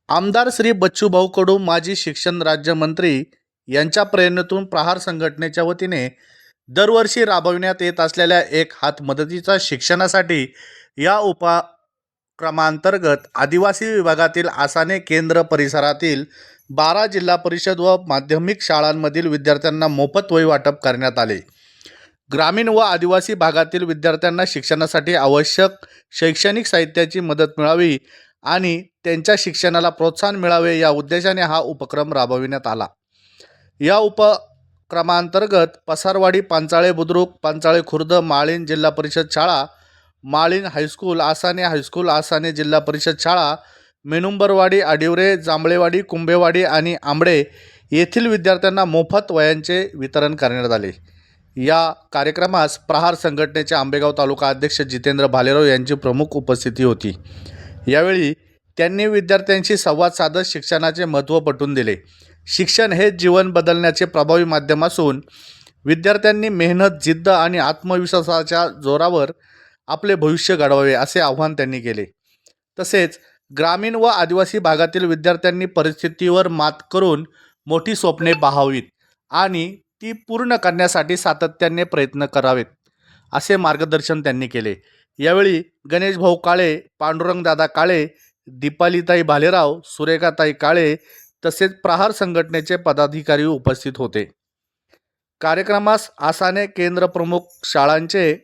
आमदार श्री बच्चूभाऊ कडू माजी शिक्षण राज्यमंत्री यांच्या प्रेरणेतून प्रहार संघटनेच्या वतीने दरवर्षी राबविण्यात येत असलेल्या एक हात मदतीचा शिक्षणासाठी या उपक्रमांतर्गत आदिवासी विभागातील आसाने केंद्र परिसरातील 12 जिल्हा परिषद व माध्यमिक शाळांमधील विद्यार्थ्यांना मोफत वही वाटप करण्यात आले। ग्रामीण व आदिवासी भागातील विद्यार्थ्यांना शिक्षणासाठी आवश्यक शैक्षणिक साहित्याची मदत मिळावी आणि त्यांच्या शिक्षणाला प्रोत्साहन मिळावे या उद्देशाने हा उपक्रम राबविण्यात आला। या उपक्रमांतर्गत पसारवाडी, पांचाळे बुद्रुक, पांचाळे खुर्द, माळीण जिल्हा परिषद शाळा, माळीण हायस्कूल, आसाने हायस्कूल, आसाने जिल्हा परिषद शाळा, मेनुंबरवाडी, आडिवरे, जांभळेवाडी, कुंभेवाडी आणि आंबडे येथील विद्यार्थ्यांना मोफत वह्यांचे वितरण करण्यात आले। या कार्यक्रमास प्रहार संघटनेचे आंबेगाव तालुका अध्यक्ष जितेंद्र भालेराव यांची प्रमुख उपस्थिती होती। यावेळी त्यांनी विद्यार्थ्यांशी संवाद साधत शिक्षणाचे महत्त्व पटवून दिले। शिक्षण हे जीवन बदलण्याचे प्रभावी माध्यम असून विद्यार्थ्यांनी मेहनत, जिद्द आणि आत्मविश्वासाच्या जोरावर आपले भविष्य घडवावे असे आवाहन त्यांनी केले। तसेच ग्रामीण व आदिवासी भागातील विद्यार्थ्यांनी परिस्थितीवर मात करून मोठी स्वप्ने पाहावीत आणि ती पूर्ण करण्यासाठी सातत्याने प्रयत्न करावेत असे मार्गदर्शन त्यांनी केले। यावेळी गणेश भाऊ काळे, पांडुरंग दादा काळे, दीपालीताई भालेराव, सुरेखाताई काळे तसेच प्रहार संघटनेचे पदाधिकारी उपस्थित होते। कार्यक्रमास आसाने केंद्र प्रमुख, शाळांचे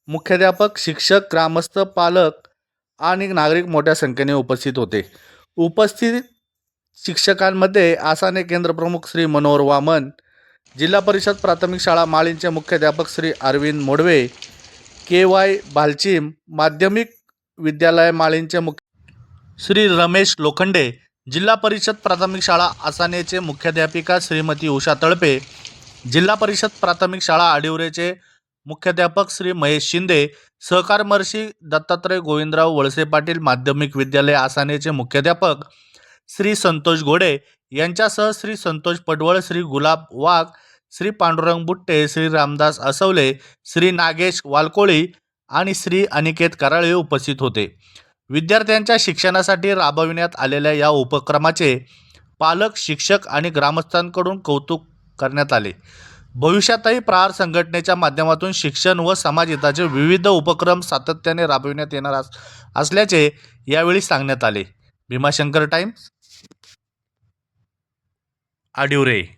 मुख्याध्यापक, शिक्षक, ग्रामस्थ, पालक आणि नागरिक मोठ्या संख्येने उपस्थित होते। उपस्थित शिक्षकांमध्ये आसाने केंद्र प्रमुख श्री मनोहर वामन, जिल्हा परिषद प्राथमिक शाळा माळीणचे मुख्याध्यापक श्री अरविंद मोडवे, के.वाय. भालचीम, माध्यमिक विद्यालय माळीणचे श्री रमेश लोखंडे, जिल्हा परिषद प्राथमिक शाळा आसानेचे मुख्याध्यापिका श्रीमती उषा तळपे, जिल्हा परिषद प्राथमिक शाळा आडिवरेचे मुख्याध्यापक श्री महेश शिंदे, सहकार महर्षी दत्तात्रय गोविंदराव वळसे पाटील माध्यमिक विद्यालय आसानेचे मुख्याध्यापक श्री संतोष घोडे यांच्यासह श्री संतोष पडवळ, श्री गुलाब वाघ, श्री पांडुरंग बुट्टे, श्री रामदास असवले, श्री नागेश वालकोळी आणि श्री अनिकेत कराळे उपस्थित होते। विद्यार्थ्यांच्या शिक्षणासाठी राबविण्यात आलेल्या या उपक्रमाचे पालक, शिक्षक आणि ग्रामस्थांकडून कौतुक करण्यात आले। भविष्यातही प्रहार संघटनेच्या माध्यमातून शिक्षण व समाजहिताचे विविध उपक्रम सातत्याने राबविण्यात येणार असल्याचे यावेळी सांगण्यात आले। भीमाशंकर टाइम्स, आडिवरे।